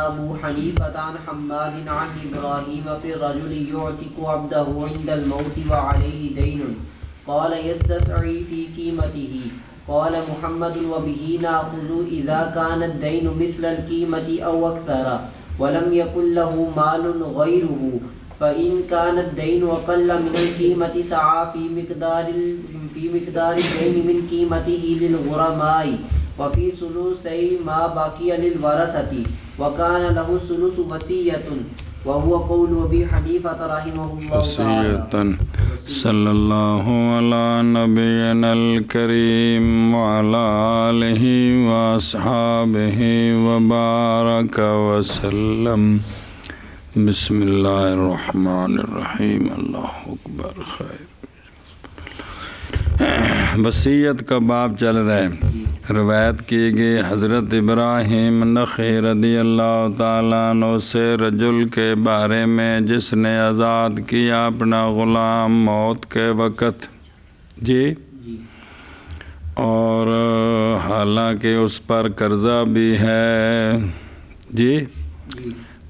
أبو حنيفة عن حماد عن إبراهيم في الرجل يعتق عبده عند الموت وعليه دين قال يستسعي في قيمته قال محمد وبه نأخذ إذا كان الدين مثل القيمة أو أكثر ولم يكن له مال غيره فإن كان الدين أقل من القيمة سعى في مقدار الدين من قيمته للغرماء وفي ثلثي ما بقي للورثة وكان له ثلث وصية وهو قول أبي حنيفة رحمه الله تعالى. صلی اللہ علی نبینا الکریم وعلی آلہ واصحابہ وبارک وسلم. بسم اللہ الرحمن الرحیم. اللہ اکبر. خیر. وصیت کا باب چل رہا ہے. روایت کی گئی حضرت ابراہیم نخعی رضی اللہ تعالیٰ عنہ سے رجل کے بارے میں جس نے آزاد کیا اپنا غلام موت کے وقت. جی اور حالانکہ اس پر قرضہ بھی ہے. جی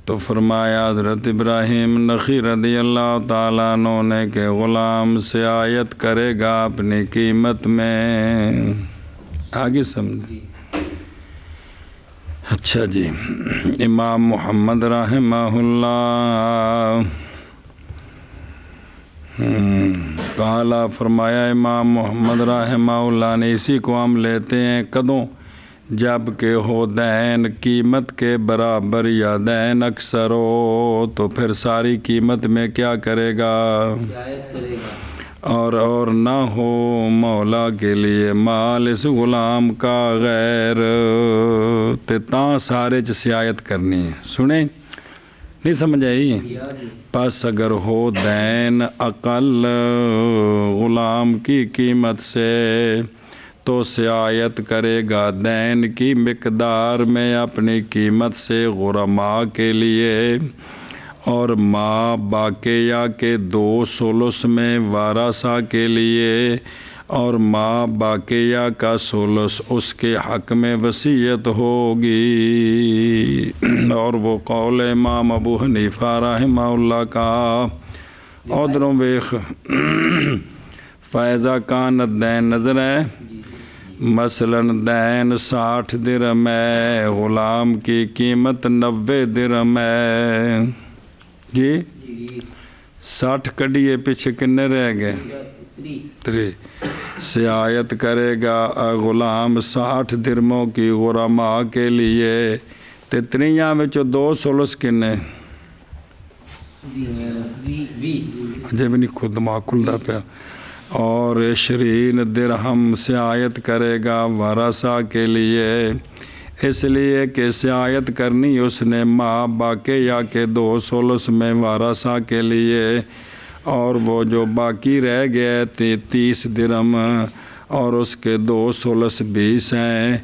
تو فرمایا حضرت ابراہیم نخعی رضی اللہ تعالیٰ عنہ نے کہ غلام سے آیت کرے گا اپنی قیمت میں. آگے سمجھیں. اچھا جی. امام محمد رحمہ اللہ قالا فرمایا امام محمد رحمہ اللہ نے اسی کو ہم لیتے ہیں کدوں جب کہ ہو دین قیمت کے برابر یا دین اکثر ہو تو پھر ساری قیمت میں کیا کرے گا اور نہ ہو مولا کے لیے مال اس غلام کا غیر تے تاں سارے چ سیایت کرنی ہے. سنیں نہیں سمجھ آئی. پس اگر ہو دین اقل غلام کی قیمت سے تو سیایت کرے گا دین کی مقدار میں اپنی قیمت سے غرماء کے لیے اور ما باقیہ کے 2 ثلث میں وارثہ کے لیے اور ما باقیہ کا ثلث اس کے حق میں وصیت ہوگی. اور وہ قول امام ابو حنیفہ رحمہ اللہ کا ادھروں بیخ فیضا کانت دین نظر ہے. مثلاً دین 60 درہم ہے غلام کی قیمت 90 درہم ہے. جی 60 کڈیے پیچھے کنے رہ گئے 3. سیایت کرے گا غلام 60 درہموں کی غرماء کے لیے تے 3 میں 2 ثلث کنے جب نہیں خود معقول دا پیا. اور 20 درہم سیایت کرے گا ورثہ کے لیے اس لیے کہ سیایت کرنی اس نے ماں باقیہ کے 2 ثلث میں وارثہ کے لیے اور وہ جو باقی رہ گئے 30 درہم اور اس کے 2 ثلث 20 ہیں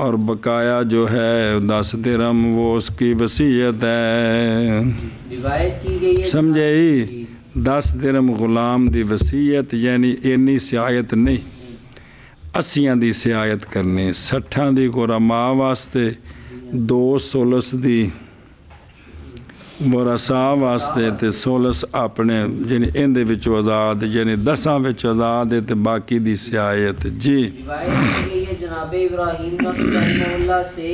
اور بقایا جو ہے 10 درہم وہ اس کی وصیت ہے. روایت کی گئی ہے سمجھے 10 درہم غلام دی وصیت یعنی اینی سیایت نہیں 80 دی سیایت کرنی 60 دی غرماء واسطے 2 ثلث دی ورثاء واسطے تے ثلث اپنے یعنی ان دے وچ آزاد یعنی 10 وچ آزاد تے باقی دی سیایت. جی روایت کی گئی ہے جناب ابراہیم نخعی رحمہ اللہ سے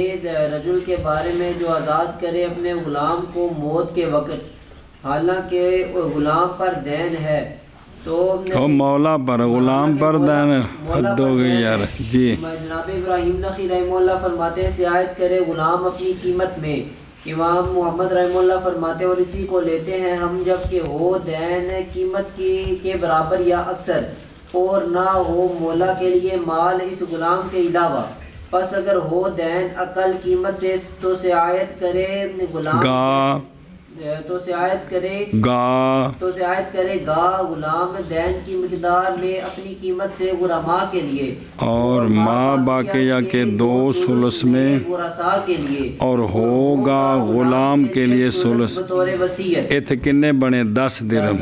رجل کے بارے میں جو آزاد کرے اپنے غلام کو موت کے وقت حالانکہ غلام پر دین ہے تو مولا پر غلام پر دین حد ہو گئی یار. جی جناب ابراہیم نخعی رحمہ اللہ فرماتے ہیں سیایت کرے غلام اپنی قیمت میں. امام محمد رحمہ اللہ فرماتے ہیں اور اسی کو لیتے ہیں ہم جب کہ ہو دین قیمت کی کے برابر یا اکثر اور نہ ہو مولا کے لیے مال اس غلام کے علاوہ. پس اگر ہو دین اقل قیمت سے تو سیایت کرے غلام تو سیایت کرے گا غلام دین کی مقدار میں اپنی قیمت سے غرماء کے لیے اور ماں باقیہ کے 2 ثلث میں ورثاء کے لیے اور ہوگا غلام کے لیے ثلث بطور وصیت. ایتھے کنے بنے 10 درہم.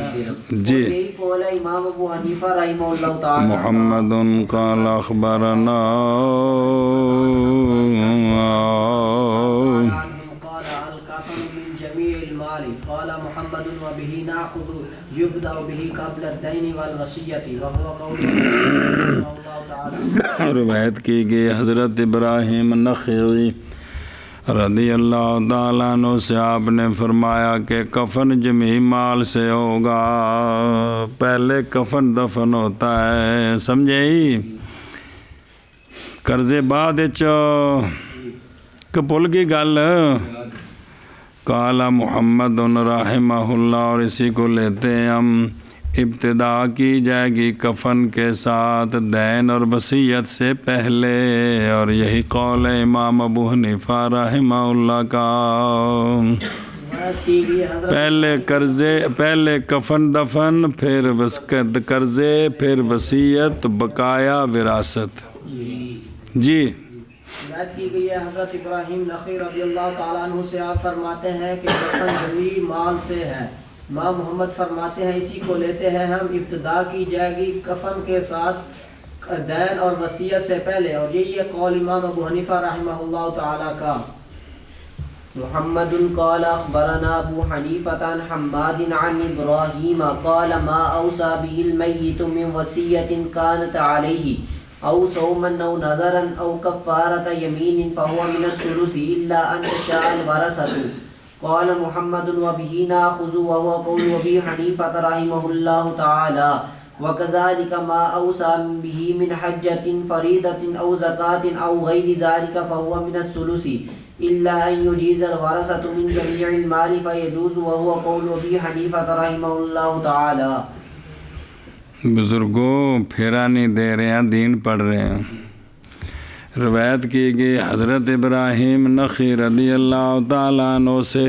جی یہی قول ہے امام ابو حنیفہ رحمہ اللہ تعالی. محمد قال اخبرنا المال قال محمد وبه نأخذ يبدأ به قبل الدين والوصية وهو قول الله تعالى. روایت کی گئی حضرت ابراہیم نخعی رضی اللہ تعالیٰ عنہ سے آپ نے فرمایا کہ کفن جمعی مال سے ہوگا، پہلے کفن دفن ہوتا ہے، سمجھے؟ قرضے بعد کپل کی گل قال محمد رحمہ اللہ، اور اسی کو لیتے ہیں ہم، ابتدا کی جائے گی کفن کے ساتھ دین اور وصیت سے پہلے، اور یہی قول ہے امام ابو حنیفہ رحمہ اللہ کا، پہلے کفن دفن، پھر قرضے، پھر وصیت، بقایا وراثت. جی روایت کی گئی ہے حضرت ابراہیم نخعی رضی اللہ تعالیٰ عنہ سے، آپ فرماتے ہیں کہ کفن جمعی مال سے ہے. امام محمد فرماتے ہیں اسی کو لیتے ہیں ہم، ابتدا کی جائے گی کفن کے ساتھ دین اور وصیت سے پہلے، اور یہی ہے قول امام ابو حنیفہ رحمہ اللہ تعالیٰ کا. محمد قال اخبرنا ابو حنیفة عن حماد عن ابراہیم قال ما اوصى به المیت من وصیة كانت علیہ او صوما او نذرا او کفارة یمین فهو من الثلث الا ان تشاء الورثة. قال محمد وبه ناخذ وهو قول ابي حنيفة رحمه الله تعالى. وكذلك ما اوصى به من حجة فريضة او زكاة او غير ذلك فهو من الثلث الا ان يجيز الورثة من جميع المال فيجوز وهو قول ابي حنيفة رحمه الله تعالى. بزرگوں پھیرا نہیں دے رہے ہیں، دین پڑھ رہے ہیں. روایت کی گئی حضرت ابراہیم نخعی رضی اللہ تعالیٰ عنہ سے،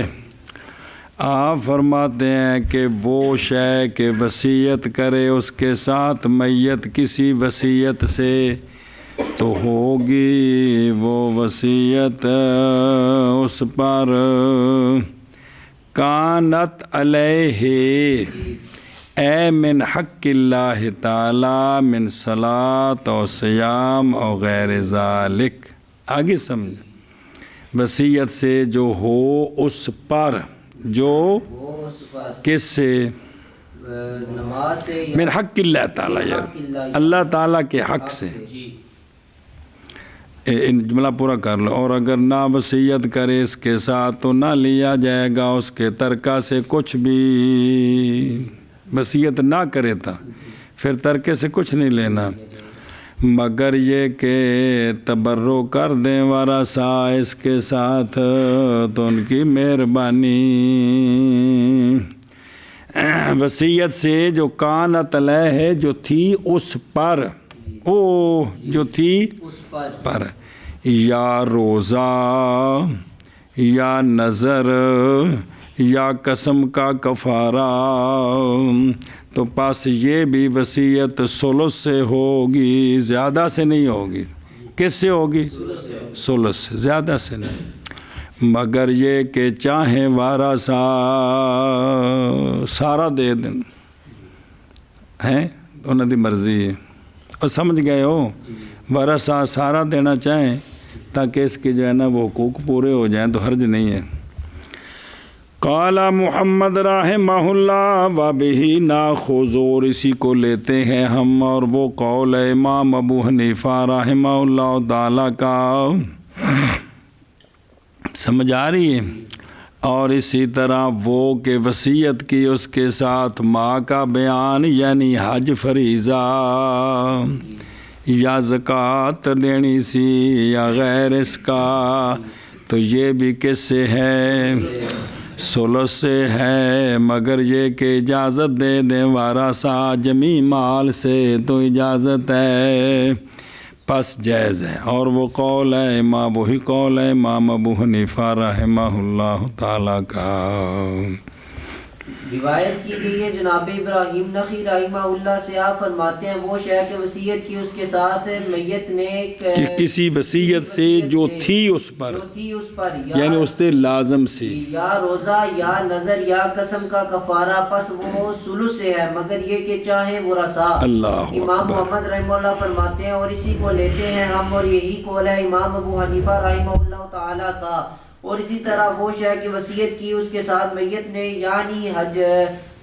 آپ فرماتے ہیں کہ وہ شے کہ وصیت کرے اس کے ساتھ میت کسی وصیت سے تو ہوگی وہ وصیت اس پر کانت علیہ، اے من حق اللہ تعالی من صلاۃ و صیام و غیر ذالک. آگے سمجھ، وصیت سے جو ہو اس پر، جو کس سے؟ نماز سے، من حق اللہ تعالی، یار اللہ تعالیٰ کے حق سے. جملہ پورا کر لو. اور اگر نہ وصیت کرے اس کے ساتھ تو نہ لیا جائے گا اس کے ترکہ سے کچھ بھی. وصیت نہ کرے تھا پھر ترکے سے کچھ نہیں لینا، مگر یہ کہ تبرع کر دیں ورثہ اس کے ساتھ تو ان کی مہربانی. وصیت سے جو کانت علیہ ہے، جو تھی اس پر، او جو تھی اس پر، یا روزہ یا نذر یا قسم کا کفارہ، تو پاس یہ بھی وصیت ثلث سے ہوگی، زیادہ سے نہیں ہوگی. کس سے ہوگی؟ ثلث سے، زیادہ سے نہیں. مگر یہ کہ چاہیں وارثہ سارا دے دیں ہیں تو انہوں دی مرضی ہے. اور سمجھ گئے ہو، وارثہ سارا دینا چاہیں تاکہ اس کے جو ہے نا وہ حقوق پورے ہو جائیں تو حرج نہیں ہے. قال محمد رحمہ اللہ وبہ ناخذ، اور اسی کو لیتے ہیں ہم، اور وہ قول ہے امام ابو حنیفہ رحمہ اللہ تعالیٰ کا. سمجھ آ رہی ہے؟ اور اسی طرح وہ کہ وصیت کی اس کے ساتھ ماں کا بیان، یعنی حج فریضہ یا زکوٰۃ دینی سی یا غیر اس کا، تو یہ بھی کس سے ہے؟ ثلث سے ہے. مگر یہ کہ اجازت دے دیں وارثہ جمی مال سے تو اجازت ہے، پس جائز ہے. اور وہ قول ہے امام، وہی قول ہے امام ابو حنیفہ رحمہ اللہ تعالیٰ کا. روایت کی گئی ہے جناب ابراہیم نخعی رحمہ اللہ سے، آپ فرماتے ہیں وہ شے کہ وصیت کی اس کے ساتھ میت نے کہ کسی وصیت سے جو تھی اس پر، یعنی اس سے لازم سی، یا روزہ یا نذر یا قسم کا کفارہ، پس وہ ثلث سے ہے، مگر یہ کہ چاہیں ورثہ. اللہ امام محمد رحمہ اللہ فرماتے ہیں اور اسی کو لیتے ہیں ہم، اور یہی قول ہے امام ابو حنیفہ رحمہ اللہ تعالیٰ کا. اور اسی طرح وہ شے کی وصیت کی اس کے ساتھ میت نے، یعنی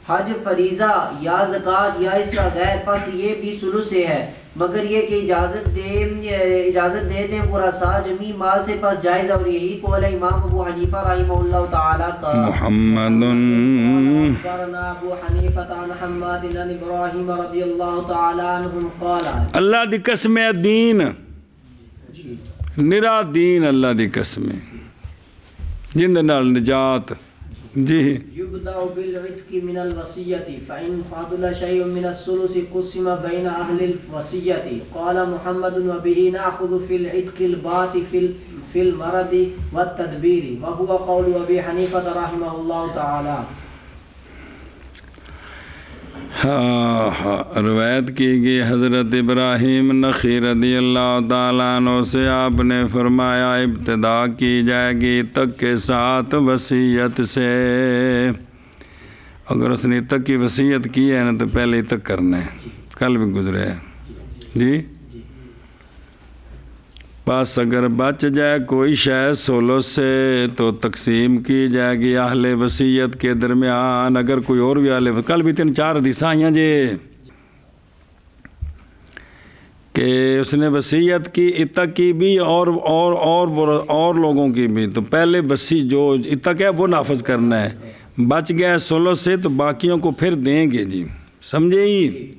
حج فریضہ یا زکوٰۃ یا اس کا غیر، پس یہ بھی ثلث سے ہے، مگر یہ کہ اجازت دے دیں ورثاء جمیع مال سے، پس جائز، اور یہی قول ہے امام ابو حنیفہ رحمہ اللہ تعالی کا۔ محمد اخبرنا ابو حنیفہ عن حماد عن ابراہیم رضی اللہ تعالی عنہم قال، اللہ دی قسم ہے دین، نرا دین اللہ دی قسم ہے جن دے نال نجات۔ جی يبدأ بالعتق من الوصية فإن فضل شيء من الثلث قسم بين أهل الوصية. قال محمد وبه نأخذ في العتق البات في المرض والتدبير وهو قول أبي حنيفة رحمه الله تعالى. روایت کی گئی حضرت ابراہیم نخعی رضی اللہ تعالیٰ عنہ سے، آپ نے فرمایا ابتدا کی جائے گی تک کے ساتھ وصیت سے۔ اگر اس نے تک کی وصیت کی ہے نا تو پہلے تک کرنا ہے، کل بھی گزرے ہے جی۔ بس اگر بچ جائے کوئی شے ثلث سے تو تقسیم کی جائے گی اہل وصیت کے درمیان۔ اگر کوئی اور بھی اہل، کل بھی 3-4 حدیث آئیں جی کہ اس نے وصیت کی عتق کی بھی اور لوگوں کی بھی، تو پہلے جو عتق ہے وہ نافذ کرنا ہے، بچ گیا ثلث سے تو باقیوں کو پھر دیں گے جی، سمجھے ہی۔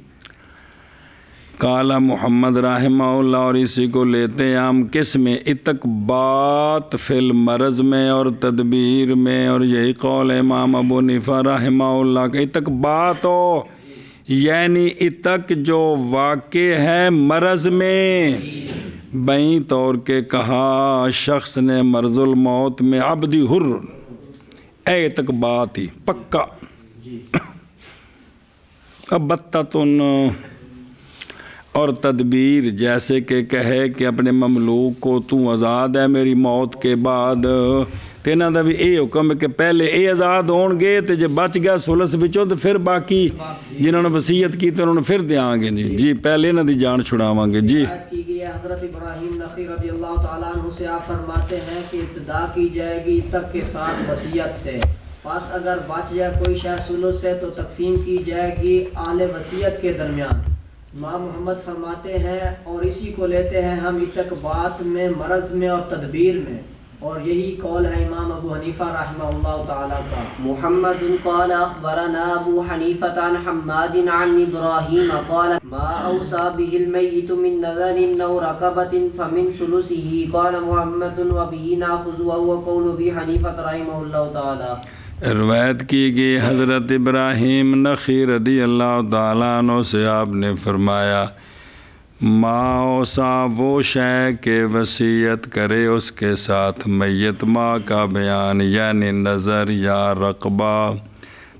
قال محمد رحمہ اللہ، اور اسی کو لیتے ہیں ہم کس میں؟ عتق بات فی المرض میں اور تدبیر میں، اور یہی قول امام ابو حنیفہ رحمہ اللہ کا۔ عتق بات ہو یعنی عتق جو واقع ہے مرض میں، بیں طور کے کہا شخص نے مرض الموت میں عبدی حر، اے عتق بات ہی پکا۔ اب بتتن اور تدبیر، جیسے کہ کہے کہ اپنے مملوک کو تو آزاد ہے میری موت کے بعد، تینا دا بھی اے حکم ہے کہ پہلے اے آزاد ہون گے تے جے بچ گیا ثلث وچوں تو پھر باقی جنہوں نے وصیت کی تو انہوں نے پھر دیاں گے جی جی، پہلے انہاں دی جان چھڑاواں گے جی۔ کی گئی ہے حضرت ابراہیم نخعی رضی اللہ تعالیٰ عنہ سے، آپ فرماتے ہیں کہ ابتدا کی جائے گی تک کے ساتھ وصیت سے، پس اگر بچ جائے کوئی شے ثلث سے تو تقسیم کی جائے گی اہل وصیت کے درمیان۔ امام محمد فرماتے ہیں اور اسی کو لیتے ہیں ہم عتق بات میں، مرض میں اور تدبیر میں، اور یہی قول ہے امام ابو حنیفہ رحمہ اللہ تعالیٰ کا۔ محمد قال اخبرنا ابو حنیفة عن حماد عن ابراہیم قال ما اوصى به الميت من نذر او رقبة فمن ثلثه قال محمد وبه ناخذ وهو قول ابي حنیفة رحمہ اللہ تعالیٰ۔ روایت کی گئی حضرت ابراہیم نخعی رضی اللہ تعالیٰ عنہ سے، آپ نے فرمایا ما اوصا وہ شے کہ وصیت کرے اس کے ساتھ میت، ماں کا بیان یعنی نظر یا رقبہ،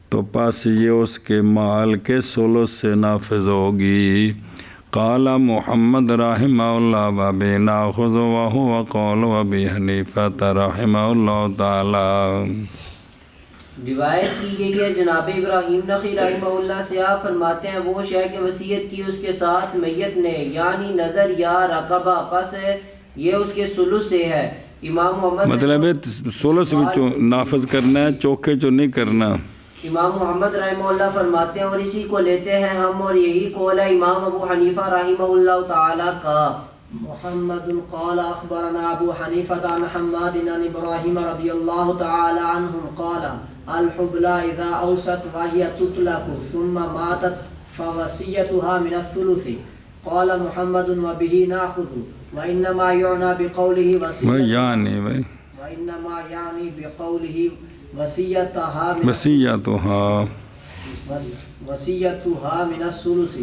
تو پس یہ اس کے مال کے ثلث سے نافذ ہوگی۔ قال محمد رحمہ اللہ وبہ ناخذ وہو قول ابی حنیفہ رحمہ اللہ تعالیٰ۔ روایت کی گئی ہے جناب ابراہیم نخعی رحمہ اللہ سے، آپ فرماتے ہیں وہ شے کہ وصیت کی اس کے ساتھ میت نے، یعنی نظر یا رقبہ، پس یہ اس کے ثلث سے ہے۔ امام محمد مطلب ہے ثلث وچوں نافذ کرنا ہے، چوکھے چوں نہیں کرنا۔ امام محمد رحمہ اللہ فرماتے ہیں اور اسی کو لیتے ہیں ہم، اور یہی قول ہے امام ابو حنیفہ رحمہ اللہ تعالیٰ کا۔ محمد قال اخبرنا ابو حنیفة عن حماد عن ابراہیم رضی اللہ تعالی عنہ قال الحبلى اذا اوست وهي تطلق ثم ماتت فوصيتها من الثلث قال محمد وبه ناخذ وانما يعنى بقوله وصيتها من الثلث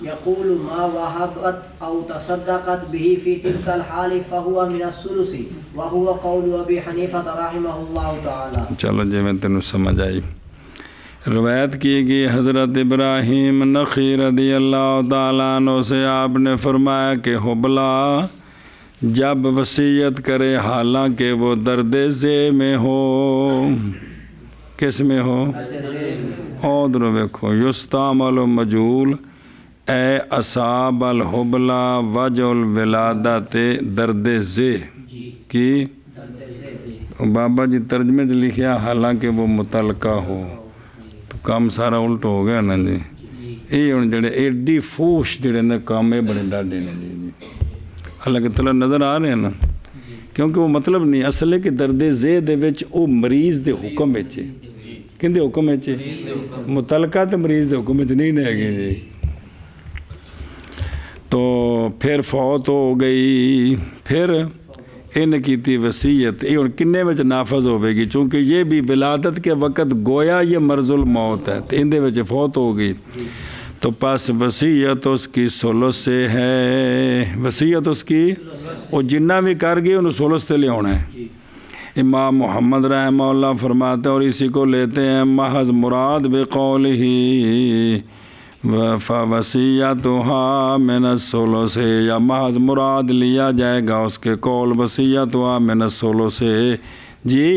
يقول ما وهبت او تصدقت به في تلك الحال فهو من الثلث وهو قول ابي حنيفة رحمه الله تعالى۔ چلو جی میں تینوں سمجھ آئی۔ روایت کی گئی حضرت ابراہیم نخعی رضی اللہ تعالیٰ عنہ سے، آپ نے فرمایا کہ حبلہ جب وصیت کرے حالانکہ وہ درد ذیل میں ہو، کس میں ہو؟ ادھر دیکھو، یستعمل مجہول اے اصاب الحبلہ وجہ الولادت درد ذیل کی، بابا جی ترجمے چ لکھیا حالانکہ وہ متعلقہ ہو، تو کام سارا الٹ ہو گیا نا جی۔ یہ ہوں جڑے ایڈی فوش جڑے نے کام یہ بڑے ڈاڈے نے جی اللہ کے تعالیٰ نظر آ رہے ہیں نا، کیونکہ وہ مطلب نہیں اصل ہے کہ درد ذیل دے وچ او مریض دے حکم وچ کہندے حکم وچ متعلقہ تے مریض دے حکم وچ نہیں ہے جی۔ تو پھر فوت ہو گئی، پھر ان کیتی وصیت، یہ ہن کنے وچ نافذ ہوے گی، چونکہ یہ بھی ولادت کے وقت گویا یہ مرض الموت ہے، تو اندے وچ فوت ہو گئی، تو پس وصیت اس کی ثلث سے ہے، وصیت اس کی وہ جنہ بھی کر گئی انہوں ثلث تے لے ہونا ہے۔ امام محمد رحمہ اللہ فرماتے ہیں اور اسی کو لیتے ہیں محض مراد بقولہ فوصیتها من الثلث، یا محض مراد لیا جائے گا اس کے قول وصیتها من الثلث جی،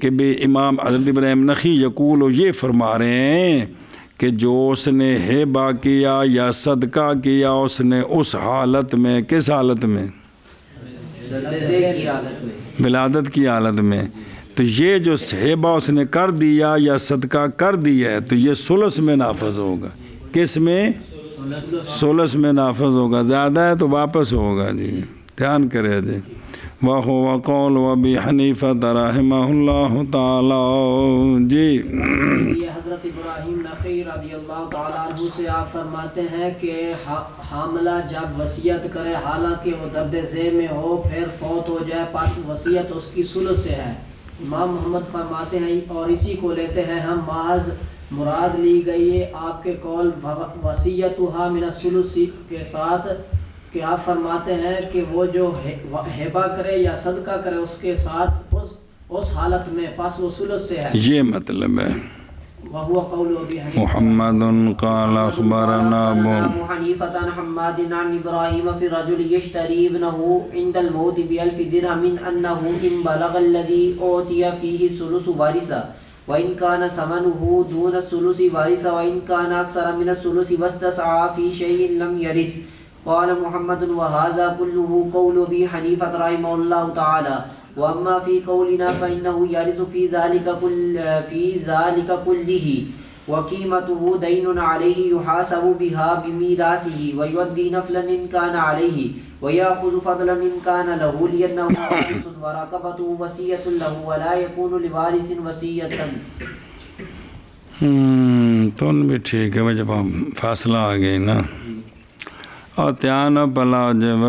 کہ بھی امام حضرت ابراہیم نخعی یقول یہ فرما رہے ہیں کہ جو اس نے ہیبہ کیا یا صدقہ کیا اس نے اس حالت میں، کس حالت میں؟ ولادت کی حالت میں، تو یہ جو ہیبہ اس نے کر دیا یا صدقہ کر دیا ہے تو یہ ثلث میں نافذ ہوگا، کس میں؟ ثلث میں نافذ ہوگا، زیادہ ہے تو واپس ہوگا جی، دھیان کرے جی۔ وَهُوَ قَوْلُ أَبِي حَنِيفَةَ رَحِمَهُ اللَّهُ تعالی جی۔ یہ حضرت ابراہیم نخعی رضی اللہ تعالیٰ عنہ سے آپ فرماتے ہیں کہ حاملہ جب وصیت کرے حالانکہ وہ درد ذیل میں ہو پھر فوت ہو جائے پس وصیت اس کی ثلث سے ہے۔ امام محمد فرماتے ہیں اور اسی کو لیتے ہیں ہم محض مراد لی گئی ہے آپ کے قول وصیتها من الثلث کے ساتھ، کہ آپ فرماتے ہیں کہ وہ جو ہیبہ کرے یا صدقہ کرے اس کے ساتھ اس حالت میں پس وہ ثلث سے ہے، یہ مطلب ہے۔ وهو قول ابی حنیفہ محمد قال اخبرنا ابو حنیفة عن حماد عن ابراہیم فی الرجل یشتری ابنه عند الموت ب1000 درہم انه ان بلغ الذي اعطی فیہ ثلث وارثا وإن كان ثمنه دون الثلث وارثا وإن كان أكثر من الثلث واستسعى في شيء لم يرث. قال محمد وهذا كله قول أبي حنيفة رحمه الله تعالى. وأما في قولنا فإنه يرث في ذلك كله وقيمته دين عليه يحاسب بها بميراثه ويؤدي نفلا إن كان عليه ويأخذ فضلا إن كان له لأنه وارث ورقبته وصية له ولا يكون لوارث وصية. تو بھی ٹھیک ہے جب فاصلہ آ گئی نا اور تیان پلا جب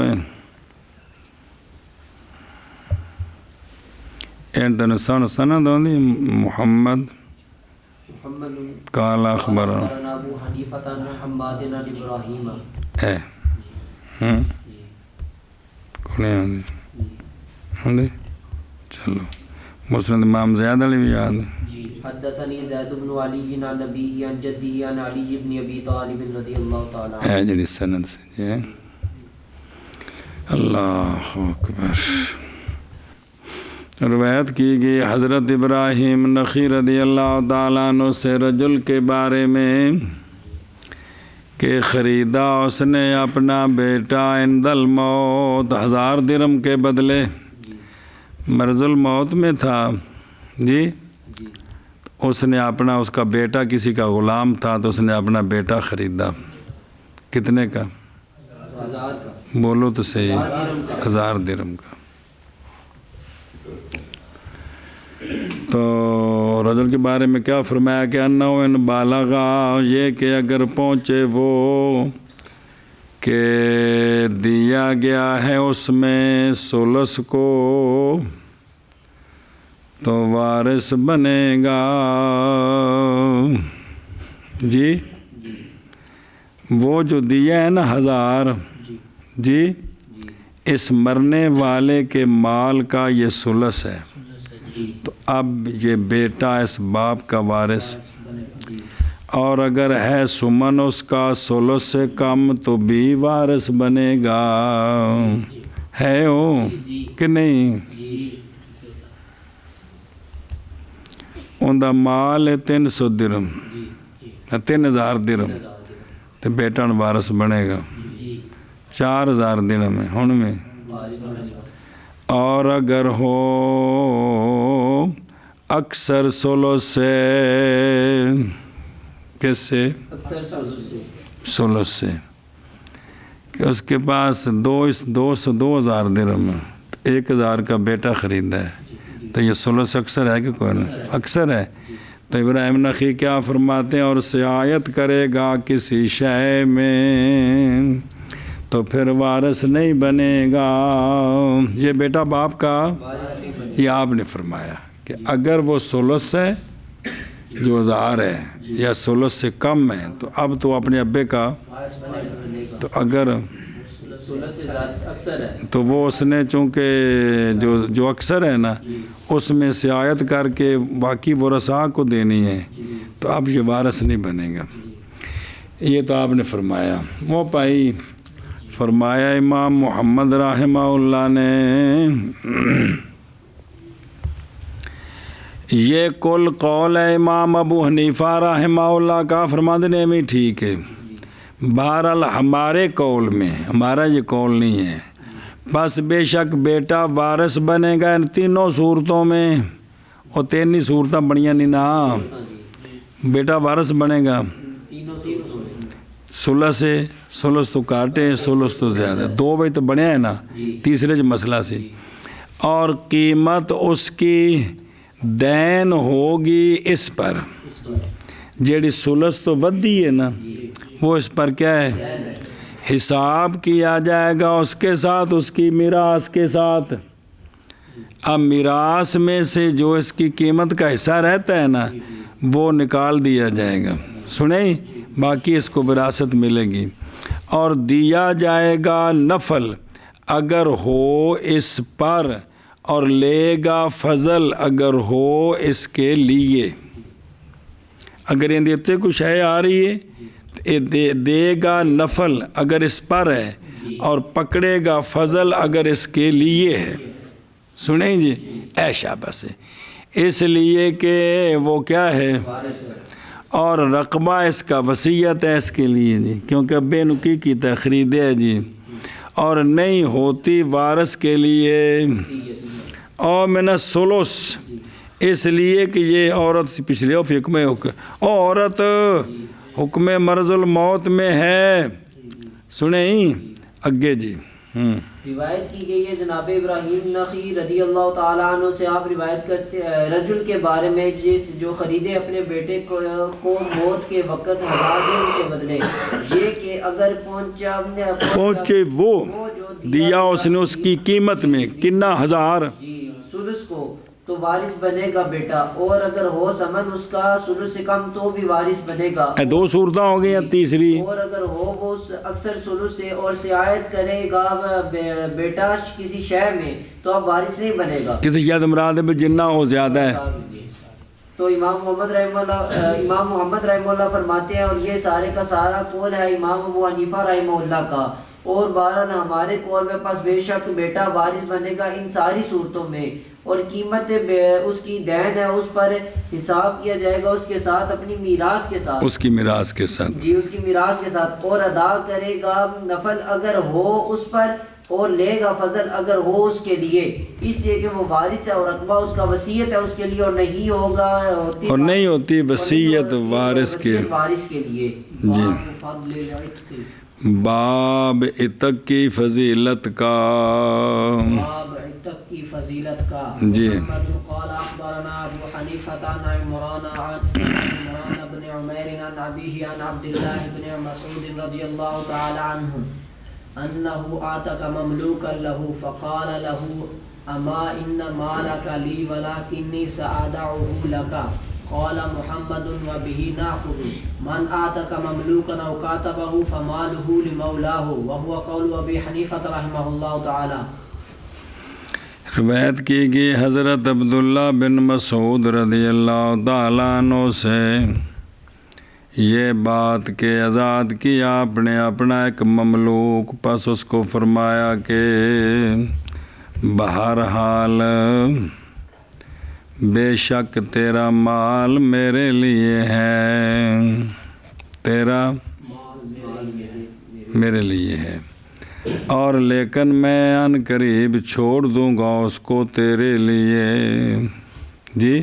ایڈن سند ہوندی محمد قال اخبرنا ابو حنیفہ عن حماد عن ابراہیم ہے کون ہوندی چلو مسند امام زیاد علی بھی یاد جی. حدثني زید بن علی عن نبیہ عن جدہ عن علی بن ابی طالب رضی اللہ تعالی عنہ ہے جڑی سند سے جی. اللہ اکبر. روایت کی گئی حضرت ابراہیم نخعی رضی اللہ تعالیٰ عنہ سے رجل کے بارے میں کہ خریدا اس نے اپنا بیٹا عند الموت 1000 درہم کے بدلے، مرض الموت میں تھا جی. اس نے اپنا، اس کا بیٹا کسی کا غلام تھا تو اس نے اپنا بیٹا خریدا. کتنے کا؟ 1000 کا. بولو تو صحیح. 1000 درہم کا. تو رجل کے بارے میں کیا فرمایا کہ انہو ان بالغا، یہ کہ اگر پہنچے وہ کہ دیا گیا ہے اس میں ثلث کو تو وارث بنے گا جی. وہ جو دیا ہے نا 1000 جی، اس مرنے والے کے مال کا یہ ثلث ہے، تو اب یہ بیٹا اس باپ کا وارث، اور اگر ہے سمن اس کا ثلث سے کم تو بھی وارث بنے گا. ہے وہ کہ نہیں؟ ان دا مال ہے 300 درہم 3000 درہم، تو بیٹا وارث بنے گا 4000 درہم میں ہن میں. اور اگر ہو اکثر سولس سے، کس سے؟ اکثر سولس سے، کہ اس کے پاس 2,000 درہم 1,000 کا بیٹا خریدا ہے، تو یہ سولس اکثر ہے کہ کوئی نہیں؟ اکثر ہے۔ تو ابراہیم نخعی کیا فرماتے ہیں؟ اور سعایت کرے گا کسی شے میں تو پھر وارث نہیں بنے گا۔ یہ بیٹا باپ کا، یہ آپ نے فرمایا کہ اگر وہ سولس ہے جو 1000 ہے یا سولس سے کم ہے تو اب تو اپنے ابے کا، تو اگر تو وہ اس نے چونکہ جو اکثر ہے نا اس میں سعایت کر کے باقی ورثاء کو دینی ہے، تو اب یہ وارث نہیں بنے گا۔ یہ تو آپ نے فرمایا۔ وہ پائی فرمایا امام محمد رحمہ اللہ نے یہ کل قول ہے امام ابو حنیفہ رحمہ اللہ کا، فرما دینے میں ٹھیک ہے۔ بہرحال ہمارے قول میں، ہمارا یہ قول نہیں ہے، بس بے شک بیٹا وارث بنے گا ان تینوں صورتوں میں، اور تینی صورتیں بڑیاں نہیں نا، بیٹا وارث بنے گا۔ سولس ہے، سولس تو کاٹے، سولس تو زیادہ، 2 بھائی تو بڑے ہیں نا، تیسرے جو مسئلہ سی، اور قیمت اس کی دین ہوگی اس پر، جیڑی سولس تو ودی ہے نا وہ اس پر کیا ہے، حساب کیا جائے گا اس کے ساتھ، اس کی میراث کے ساتھ۔ اب میراث میں سے جو اس کی قیمت کا حصہ رہتا ہے نا وہ نکال دیا جائے گا، سنیں، باقی اس کو وراثت ملے گی۔ اور دیا جائے گا نفل اگر ہو اس پر، اور لے گا فضل اگر ہو اس کے لیے۔ اگر یہ دیتے کچھ ہے آ رہی ہے، دے گا نفل اگر اس پر ہے، اور پکڑے گا فضل اگر اس کے لیے ہے، سنیں جی، اے شاباش ہے، اس لیے کہ وہ کیا ہے، اور رقبہ اس کا وصیت ہے اس کے لیے جی، کیونکہ ابے نکی کی تخرید ہے جی، اور نہیں ہوتی وارث کے لیے۔ اور من الثلث، اس لیے کہ یہ عورت سے پچھلے حکم عورت حکم مرض الموت میں ہے، سنیں اگے جی۔ روایت کی گئی ہے جناب ابراہیم نخعی رضی اللہ تعالیٰ عنہ سے، آپ روایت کرتے رجل کے بارے میں جو خریدے اپنے بیٹے کو موت کے وقت 1000 درہم کے بدلے، یہ کہ اگر پہنچے وہ دیا اس نے اس کی قیمت میں کنا 1000 سدس کو، تو وارث بنے گا بیٹا، اور اگر ہو سمن اس کا سدس سے کم تو بھی وارث بنے گا۔ 2 صورتیں ہو گئی ہیں، تیسری اور اگر ہو وہ اکثر سدس سے اور سعایت کرے گا بیٹا کسی شے میں تو اب وارث نہیں بنے گا، کسی یاد مراد میں جنہ ہو زیادہ ہے۔ تو امام محمد رحمہ اللہ فرماتے ہیں، اور یہ سارے کا سارا قول ہے امام ابو حنیفہ رحمہ اللہ کا، اور بہرحال ہمارے قول میں پاس بے شک بیٹا وارث بنے گا ان ساری صورتوں میں، اور قیمت اس کی دین ہے اس پر حساب کیا جائے گا اس کے ساتھ، اپنی میراث کے ساتھ، اس کی میراث کے ساتھ جی، اس کی میراث کے ساتھ، اور ادا کرے گا نفل اگر ہو اس پر، اور لے گا فضل اگر ہو اس کے لیے، اس لیے کہ وہ وارث ہے، اور رقبہ اس کا وصیت ہے اس کے لیے، اور نہیں ہوگا اور نہیں ہوتی وصیت وارث کے لیے۔ جی، باب عتق کی فضیلت کا، باب عتق کی فضیلت کا۔ جی، محمد قال اخبرنا ابو حنیفہ عن عمران بن عمیر عن ابیہ عن عبد اللہ بن مسعود رضی اللہ تعالی عنہ انه اعتق مملوكا له فقال له اما ان مالك لي ولكني سأدعه لك، قال محمد وبه ناخذ من اعتق مملوكا او كاتبه فماله لمولاه، وهو قول ابي حنیفہ رحمہ اللہ تعالی۔ روایت کی گئی حضرت عبداللہ بن مسعود رضی اللہ تعالیٰ عنہ سے یہ بات کہ آزاد کیا آپ نے اپنا ایک مملوک، پس اس کو فرمایا کہ بہرحال بے شک تیرا مال میرے لیے ہے، تیرا میرے لیے ہے، اور لیکن میں ان قریب چھوڑ دوں گا اس کو تیرے لیے۔ جی،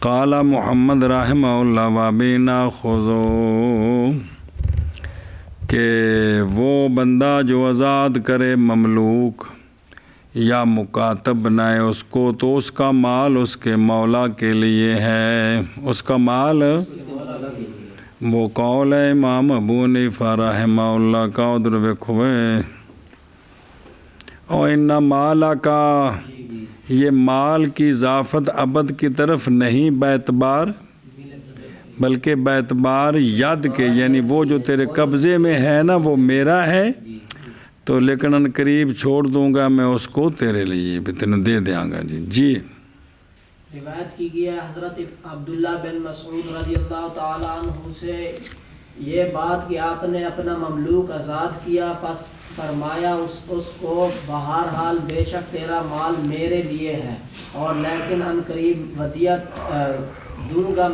قال محمد رحمہ اللہ وابینا خذو، کہ وہ بندہ جو آزاد کرے مملوک یا مکاتب بنائے اس کو، تو اس کا مال اس کے مولا کے لیے ہے، اس کا مال وہ قول ہے امام ابو حنیفہ رحمہ اللہ کا۔ ادھر دیکھو اور ان مالا کا، یہ مال کی اضافت ابد کی طرف نہیں باعتبار، بلکہ باعتبار ید کے، یعنی وہ جو تیرے قبضے میں ہے نا وہ میرا ہے، تو لیکن ان قریب چھوڑ دوں گا میں اس کو تیرے لیے بھی تینوں دے دیاں گا۔ جی روایت کی گئی ہے حضرت عبداللہ بن مسعود رضی اللہ تعالی عنہ سے یہ بات کہ آپ نے اپنا مملوک آزاد کیا، پس فرمایا اس کو بہرحال بے شک تیرا مال میرے لیے ہے، اور لیکن ان قریب ودیعت دوں گا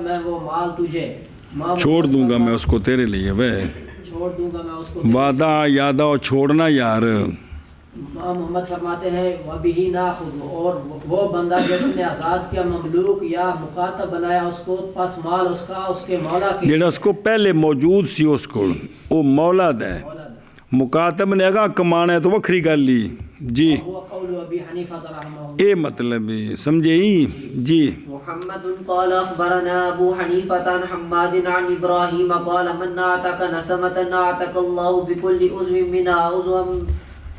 میں وہ مال تجھے، چھوڑ دوں گا میں اس کو تیرے لیے، وہ چھوڑ دوں گا میں اس کو۔ وعدہ یادہ اور چھوڑنا یار۔ محمد فرماتے ہیں وَبِهِ نَاخُذُ، اور وہ بندہ جس نے آزاد کیا مملوک یا مکاتب بنایا اس کو، پس مال اس کا اس کے مولا کے، جڑا اس کو پہلے موجود سی اس کو وہ مولا ہے، مکاتب نے اگاں کمانا ہے تو وکھری گل لی۔ جی وہ قول ابی حنیفہ رحمہ اللہ، اے مطلب سمجھے ہی۔ جی محمد قال اخبرنا ابو حنیفة عن حماد عن ابراہیم قال من اعتق نسمة اعتق اللہ بكل عضو منها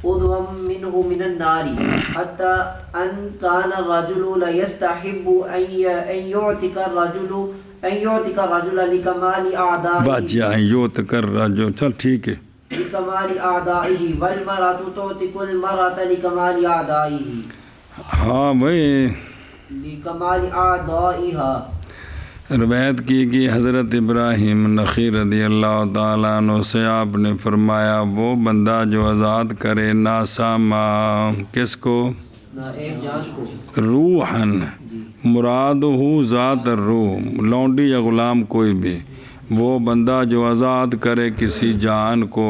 عضوا منه من النار حتى ان كان الرجل لا يستحب ان يعتق الرجل لكمال اعدائه، واجہ یوت کر رجو، چل ٹھیک ہے، لكمال اعدائه، والمرأة تعتق المرأة لكمال اعدائه، ہاں بھائی لكمال اعدائها۔ روایت کی گئی حضرت ابراہیم نخعی رضی اللہ تعالیٰ عنہ سے، آپ نے فرمایا وہ بندہ جو آزاد کرے ناساما، کس کو؟ ایک جان کو، روحن، مراد ہو ذات الروح، لونڈی یا غلام کوئی بھی، وہ بندہ جو آزاد کرے کسی جان کو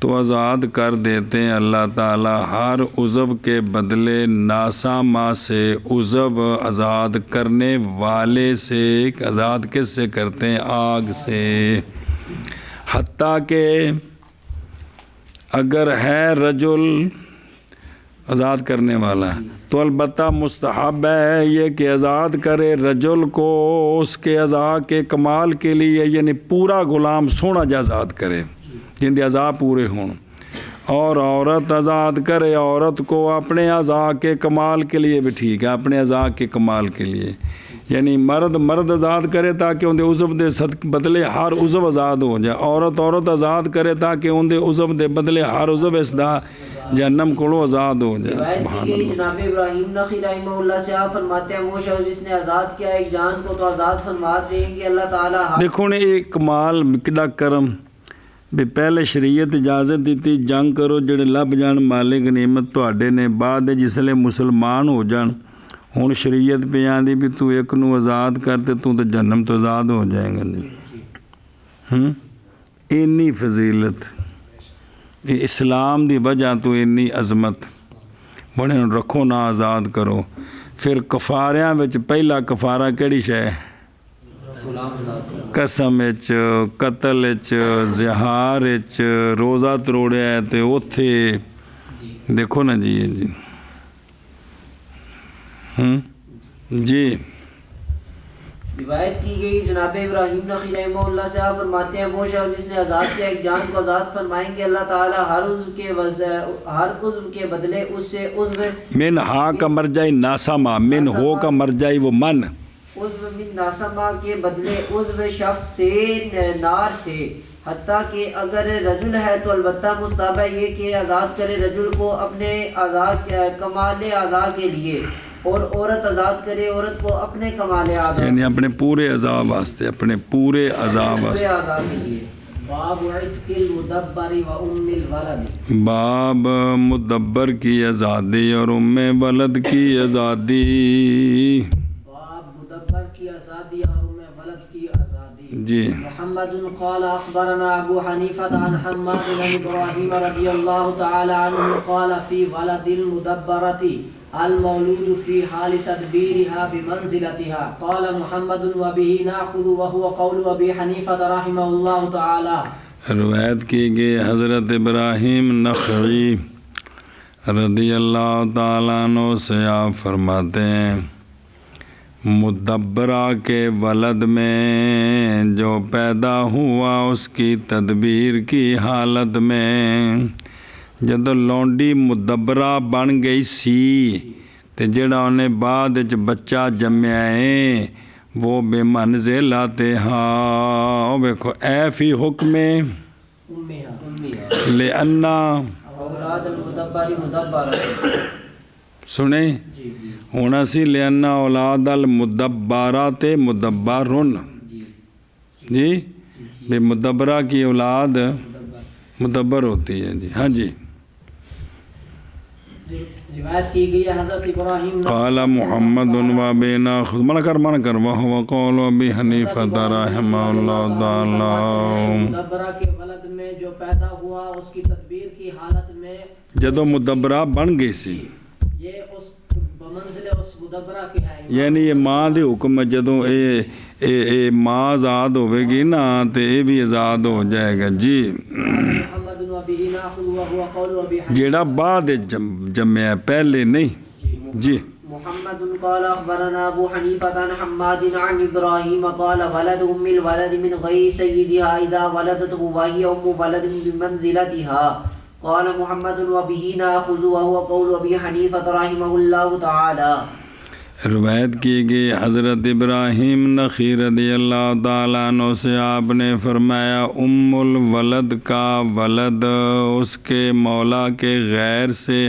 تو آزاد کر دیتے ہیں اللہ تعالیٰ ہر عضو کے بدلے ناساما سے، عضو آزاد کرنے والے سے، آزاد کس سے کرتے ہیں؟ آگ سے، حتیٰ کہ اگر ہے رجل آزاد کرنے والا تو البتہ مستحب ہے یہ کہ آزاد کرے رجل کو اس کے اعضاء کے کمال کے لیے، یعنی پورا غلام سونا جا آزاد کرے جن دے اعضاء پورے ہوں، اور عورت آزاد کرے عورت کو اپنے اعضاء کے کمال کے لیے بھی ٹھیک ہے، اپنے اعضاء کے کمال کے لیے، یعنی مرد آزاد کرے تاکہ ان دے عضو دے بدلے ہر عضو آزاد ہو جائے، عورت آزاد کرے تاکہ ان دے عضو دے بدلے ہر عضو اس دا جہنم کو آزاد ہو جائے۔ سبحان اللہ۔ جناب ابراہیم نخعی رحمہ اللہ سے آپ فرماتے ہیں وہ شخص جس نے آزاد کیا ایک جان کو تو آزاد فرما دیں گے اللہ تعالیٰ۔ دیکھو نے ایک کمال کدا کرم بھی پہلے شریعت اجازت دیتی جنگ کرو جڑے لب جان مالک نعمت تواڈے نے، بعد جسلے مسلمان ہو جان ہن شریعت پہ آندی بھی تو ایک نو آزاد کرتے تو جہنم تو آزاد ہو جائیں گے۔ اینی فضیلت اسلام دی وجہ تو اینی عظمت، بڑے رکھو نہ آزاد کرو۔ پھر کفاریاں وچ پہلا کفارہ کیڑی شے؟ قسم وچ، قتل وچ، زہار وچ، روزہ تروڑیا ہے تے اوتھے دیکھو نا جی۔ جی روایت کی گئی جناب ابراہیم نخعی رحمہ اللہ سے آپ فرماتے ہیں وہ شخص جس نے آزاد کیا ایک جان کو آزاد فرمائیں گے اللہ تعالیٰ ہر عضو کے بدلے اس سے عضو من ہا کا مرجعی ناسما، من ہو کا مرجعی وہ من، عضو من ناسما کے بدلے عضو شخص سے نار سے، حتیٰ کہ اگر رجل ہے تو البتہ مستحب ہے یہ کہ آزاد کرے رجل کو اپنے کمال اعضاء کے لیے، اور عورت آزاد کرے عورت کو اپنے کمال اعضاء، یعنی اپنے پورے اعضاء واسطے، اپنے پورے اعضاء واسطے۔ اعضاء کے لیے۔ باب عتق المدبر و ام الولد، باب مدبر کی آزادی اور ام ولد کی آزادی۔ باب مدبر کی آزادی اور ام ولد کی آزادی۔ جی محمد قال أخبرنا أبو حنيفة عن حماد بن إبراهيم رضي الله تعالى عنه قال في ولد المدبرة المولود في حال تدبيرها بمنزلتها. قال محمد وبه نأخذ وهو قول أبي حنيفة رحمه الله تعالى. روایت کی گئی حضرت ابراہیم نخعی رضی اللہ تعالیٰ عنہ سے آپ فرماتے ہیں مدبرہ کے ولد میں جو پیدا ہوا اس کی تدبیر کی حالت میں جدو لونڈی مدبرہ بن گئی سی تے جڑا انہیں بعد وچ بچہ جمیا ہے وہ بے منزلہ تے ہاں دیکھو اے فی حکم لأنہ اولاد المدبر مدبر سنیں ہونا سی لأنہ اولاد المدبرات مدبرن جی بے مدبرہ کی اولاد مدبر ہوتی ہے جی ہاں جی روایت کی گئی ہے حضرت ابراہیم قال محمد و بینا من کر وہو قول ابی حنیفۃ رحمہ اللہ تعالی مدبرہ کے ولد میں جو پیدا ہوا اس کی تدبیر کی حالت میں جدو مدبرہ بن گئی سی یہ اس بمنزل اس مدبرہ کی ہے یعنی یہ ماں دے حکم جدو اے ماں آزاد ہوئے گی نا تو یہ بھی آزاد ہو جائے گا جی محمد و به ناخذ وهو قول ابي جیڑا بعد جمعہ پہلے نہیں جی محمد قال اخبرنا ابو حنیفة عن حماد عن ابراہیم قال ولد ام الولد من غیر سیدها اذا ولدته وهي ام ولد بمنزلتها قال محمد وبه ناخذ وهو قول ابي حنیفة رحمه الله تعالی. روایت کی گئی حضرت ابراہیم نخعی رضی اللہ تعالیٰ عنہ سے آپ نے فرمایا ام الولد کا ولد اس کے مولا کے غیر سے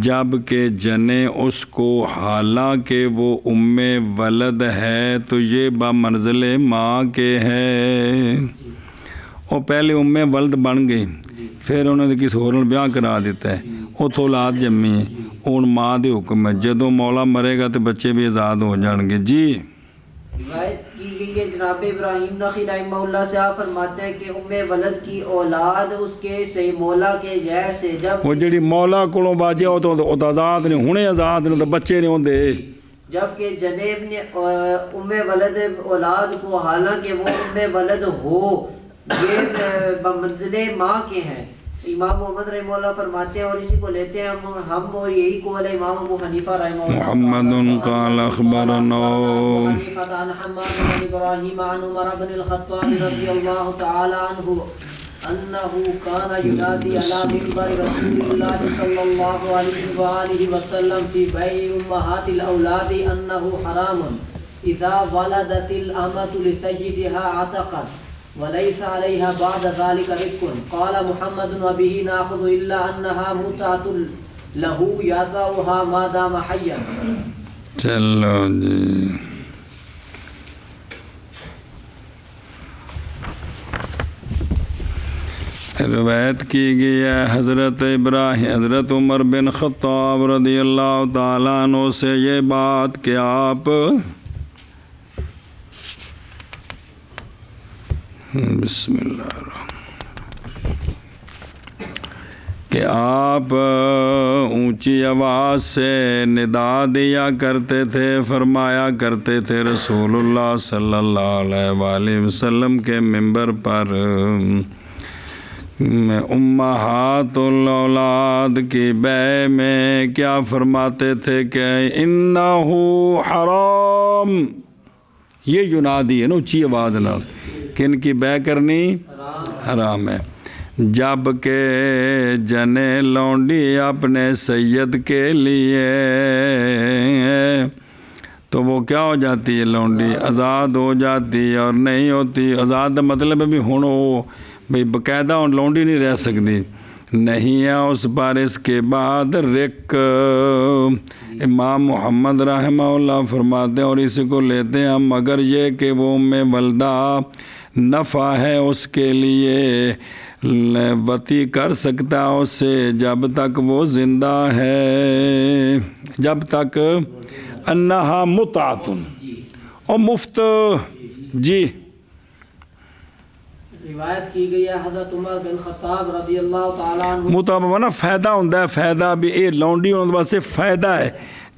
جب کہ جنے اس کو حالانکہ وہ ام ولد ہے تو یہ بمنزل ماں کے ہے وہ پہلے ام ولد بن گئی پھر انہوں نے کسی اور بیاہ کرا دیتا ہے اتوں اولاد جمی ہے ہوں ماں دے حکم ہے جدو مولا مرے گا تو بچے بھی آزاد ہو جان گے جی روایت کی گئی ہے جناب ابراہیم نخعی رحمہ اللہ سے آپ فرماتے ہیں کہ ام ولد کی اولاد اس کے سے مولا کے غیر سے جب وہ جڑی مولا کولوں باجے ہو تو آزاد نہیں ہونے آزاد نہیں تو بچے نہیں ہوندے جبکہ جنیب نے ام ولد اولاد کو حالانکہ وہ ام ولد ہو یہ بمنزل ماں کے ہیں. امام محمد رحمہ اللہ فرماتے ہیں اور اسی کو لیتے ہیں ہم اور یہی قول امام ابو حنیفہ رحمہ اللہ. محمد قال اخبرنا ابو حنیفہ عن حماد بن ابراہیم عن عمر بن الخطاب رضی اللہ تعالی عنہ انه كان ينادي على منبر رسول الله صلى الله عليه وآله وسلم في بيع امهات الاولاد انه حرام اذا ولدت الامة لسيدها عتقت وليس عليها بعد ذلك رق. قال محمد وبه ناخذ الا انها متعة له يطأها ما دام حيا. چلو جی روایت کی گئی ہے حضرت عمر بن خطاب رضی اللہ تعالیٰ عنہ سے یہ بات کہ آپ بسم اللہ کہ آپ اونچی آواز سے ندا دیا کرتے تھے فرمایا کرتے تھے رسول اللہ صلی اللہ علیہ وآلہ وسلم کے منبر پر امہات الاولاد کی بے میں کیا فرماتے تھے کہ انہو حرام یہ ینادی ہے نا اونچی آواز نہ کن کی بے کرنی حرام ہے جب کہ جنے لونڈی اپنے سید کے لیے تو وہ کیا ہو جاتی ہے لونڈی آزاد ہو جاتی ہے اور نہیں ہوتی آزاد مطلب بھی ہوں بھئی باقاعدہ لونڈی نہیں رہ سکتی نہیں ہے اس پر اس کے بعد رق. امام محمد رحمہ اللہ فرماتے ہیں اور اسی کو لیتے ہیں ہم مگر یہ کہ وہ ام ولدہ نفع ہے اس کے لیے وطی کر سکتا ہے اس سے جب تک وہ زندہ ہے جب تک انہا متعتن اور مفت جی روایت کی گئی ہے حضرت عمر بن خطاب رضی اللہ تعالیٰ عنہ مطابق نا فائدہ ہوتا ہے، فائدہ بھی یہ لونڈی ہونے واسطے فائدہ ہے،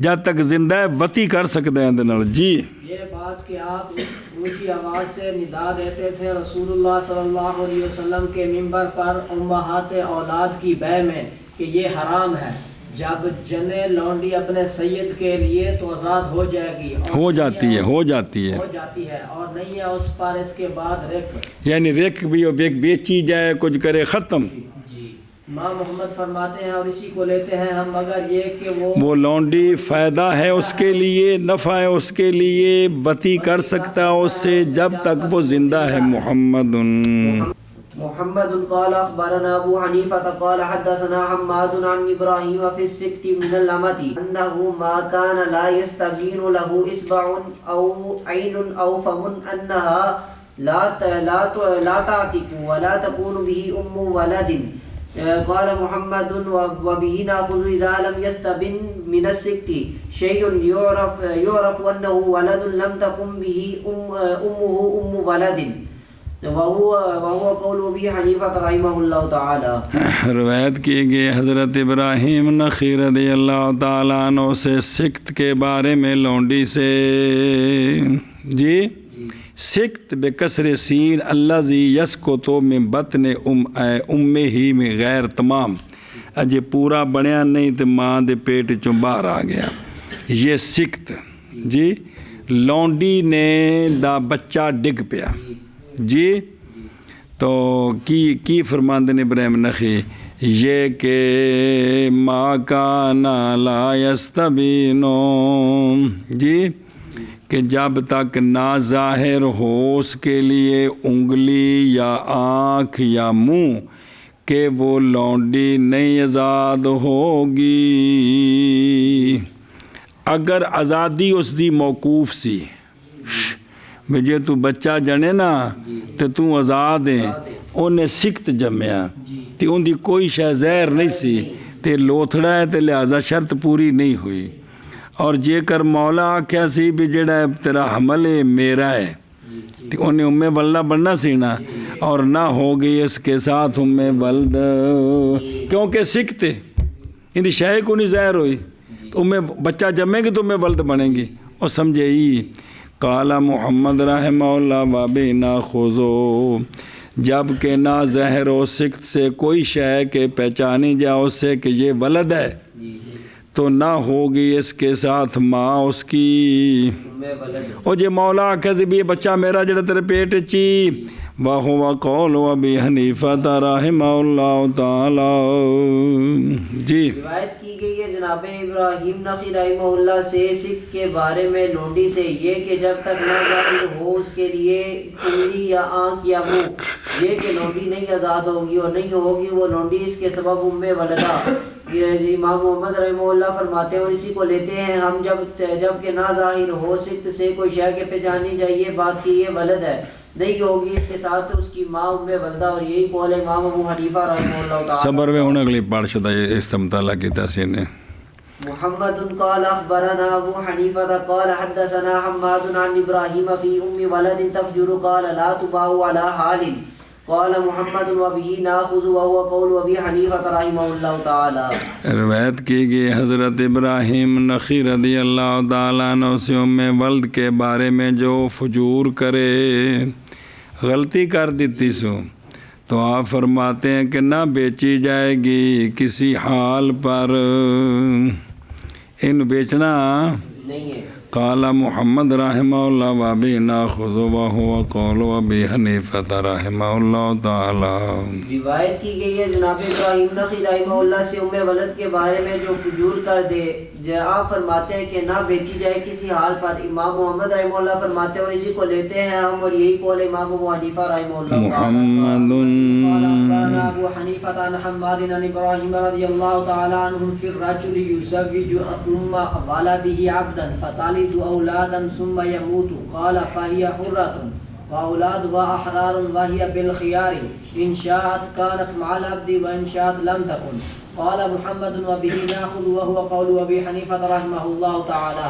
جب تک زندہ ہے وتی کر سکتے ہیں اندر جی. یہ بات کہ آپ اونچی آواز سے ندا دیتے تھے رسول اللہ صلی اللہ علیہ وسلم کے منبر پر امہات اولاد کی بیع میں کہ یہ حرام ہے، جب جنے لونڈی اپنے سید کے لیے تو آزاد ہو جائے گی، ہو جاتی ہے اور نہیں ہے اس پر اس کے بعد رق، یعنی رق بھی بیچی جائے کچھ کرے ختم. امام محمد فرماتے ہیں اور اسی کو لیتے ہیں ہم، مگر یہ کہ وہ لونڈی فائدہ ہے اس کے لیے، نفع ہے اس کے لیے، بتی کر سکتا ہے اس سے جب تک وہ زندہ ہے. محمد قال اخبرنا ابو حنیفہ قال حدثنا حماد عن ابراہیم فی السکت من الامت انه ما كان لا يستبين له اصبع او عین او فم انها لا تعتق ولا تكون به ام ولد. قال محمد وبه ناخذ اذا لم يستبن من السکت شيء يعرف انه ولد لم تقم به امه ام ولد وهو قول ابی حنیفہ رحمہ اللہ تعالی. روایت کی گئی حضرت ابراہیم نخعی رضی اللہ تعالیٰ عنہ سے سکت کے بارے میں لونڈی سے جی سکت بکسر سین الذی یسکت من بطن امہ میں غیر تمام، اجے پورا بنیا نہیں تو ماں دے پیٹ چوں باہر آ گیا، یہ سکت جی. لونڈی نے دا بچہ ڈگ پیا جی، تو کی فرماندے نے ابراہیم نخعی یہ کہ ما کان لا یستبینو جی، کہ جب تک نہ ظاہر ہو اس کے لیے انگلی یا آنکھ یا منہ کہ وہ لونڈی نہیں آزاد ہوگی. اگر آزادی اس دی موقوف سی بھی جے تو بچہ جنے نا تو آزاد ہے، انہیں سکت جمیا تے ان دی کوئی شے زہر نہیں سی تے لوتھڑا ہے تے لہذا شرط پوری نہیں ہوئی. اور جے کر مولا آکھیا سی بھی جڑا تیرا حمل ہے میرا ہے تے انہیں امِ ولدہ بننا سی نا، اور نہ ہوگی اس کے ساتھ امِ ولد کیونکہ سکت ہے، ان دی شے کو نہیں زہر ہوئی تو بچہ جمے گی تو امِ ولد بنے گی. اور سمجھے ہی قال محمد رحمہ اللہ وابی ناخذو، جب کہ نہ زہر و سکت سے کوئی شے کہ پہچانی جائے اس سے کہ یہ ولد ہے تو نہ ہوگی اس کے ساتھ ماں اس کی. اور جے مولا آکھے بھی یہ بچہ میرا جڑا تیرے پیٹ چی وَهُوَ قَوْلُ أَبِي حَنِيفَةَ رَحِمَهُ اللَّهُ تعالی. جی روایت کی گئی ہے جناب ابراہیم نخعی رحمہ اللہ سے سکت کے بارے میں لونڈی سے یہ کہ جب تک نہ ظاہر ہو اس کے لیے انگلی یا آنکھ یا منہ، یہ کہ لونڈی نہیں آزاد ہوگی اور نہیں ہوگی وہ لونڈی اس کے سبب امِ ولدہ. امام محمد رحمہ اللہ فرماتے ہیں اور اسی کو لیتے ہیں ہم، جب کہ نہ ظاہر ہو سکت سے کوئی شے کے پہچانی جائے یہ بات کہ یہ ولد ہے، نہیں ہوگی اس کے ساتھ اس کی ماں امِ ولدہ. اور یہی قول ہے امام ابو حنیفہ رحمہ اللہ تعالی. صبر میں ہونے اگلی پاڑ شدہ اس مطالعہ کی تحسین نے. محمد قال اخبرنا ابو حنیفہ قال حدثنا حماد عن ابراہیم فی ام ولد تفجر قال لا تباع على حال. قال محمد وبه ناخذ وهو قول ابی حنیفہ رحمہ اللہ تعالی. روایت کی گئی حضرت ابراہیم نخعی رضی اللہ تعالیٰ عنہ سے ام ولد کے بارے میں جو فجور کرے، غلطی کر دیتی سو، تو آپ فرماتے ہیں کہ نہ بیچی جائے گی کسی حال پر، ان بیچنا نہیں ہے. قال محمد رحمہ اللہ وابی ناخذ وهو قول ابی حنیفہ رحمہ اللہ تعالی. روایت کی گئی ہے جناب ابراہیم نخعی رحمہ اللہ سے امِ ولد کے بارے میں جو فجور کر دے، آپ فرماتے ہیں کہ نہ بیچی جائے کسی حال پر. امام محمد رحمہ اللہ فرماتے ہیں اور اسی کو لیتے ہیں ہم، اور یہی قول امام ابو حنیفہ رحمہ اللہ تعالی. محمد ابو حنیفہ عن حماد عن ابراہیم رضی اللہ تعالی عنہ فی الرجل یزوج ام ولده عبدا فتالد اولادا ثم يموت قال فهي حرة واولادها احرار وهي بالخيار ان شاءت كانت مع العبد وان شاءت لم تكن. قال محمد وبه ناخذ وهو قول ابي حنیفہ رحمہ اللہ تعالی.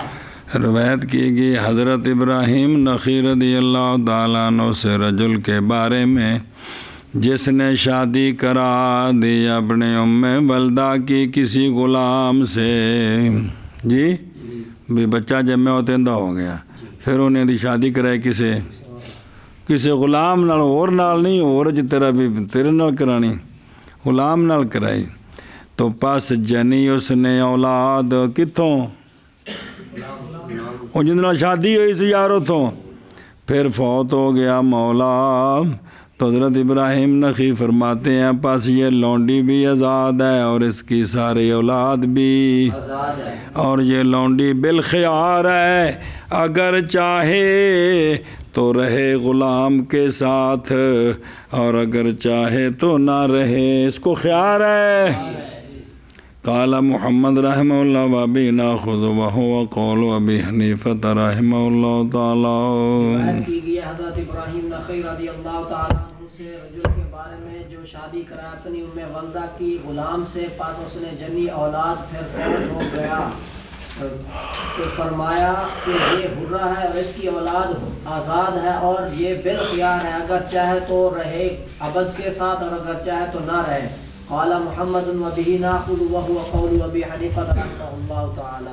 روایت کی گئی حضرت ابراہیم نخعی رضی اللہ تعالیٰ عنہ سے رجل کے بارے میں جس نے شادی کرا دی اپنے ام والدہ کی کسی غلام سے، جی بھی بچہ جمع ہوتے اندہ ہو گیا، پھر انہیں دی شادی کرائی کسی غلام نال، اور نال نہیں، اور جترا بھی تیرے نال کرانی، غلام نال کرائی، تو پس جنی اس نے اولاد کتوں، وہ جن نال شادی ہوئی سی یار اتوں، پھر فوت ہو گیا مولا۔ تو حضرت ابراہیم نخعی فرماتے ہیں پس یہ لونڈی بھی آزاد ہے اور اس کی ساری اولاد بھی آزاد ہے، اور یہ لونڈی بالخیار ہے، اگر چاہے تو رہے غلام کے ساتھ اور اگر چاہے تو نہ رہے، اس کو خیار ہے۔ قال محمد رحمہ اللہ وابی ناخذ وهو قول ابی حنیفۃ رحمہ اللہ تعالی۔ روایت کی گئی ہے حضرت ابراہیم نخعی رضی اللہ تعالیٰ عنہ سے رجل کے بارے میں جو شادی کرا اپنی ام والدہ کی غلام سے، پاس اس نے جنی اولاد پھر فوت ہو گیا، تو فرمایا کہ یہ حرہ ہے اور اس کی اولاد آزاد ہے اور یہ بالخیار ہے، اگر چاہے تو رہے ابد کے ساتھ اور اگر چاہے تو نہ رہے۔ قال محمد وبه ناخذ وهو قول ابي حنيفه رحمه الله تعالى۔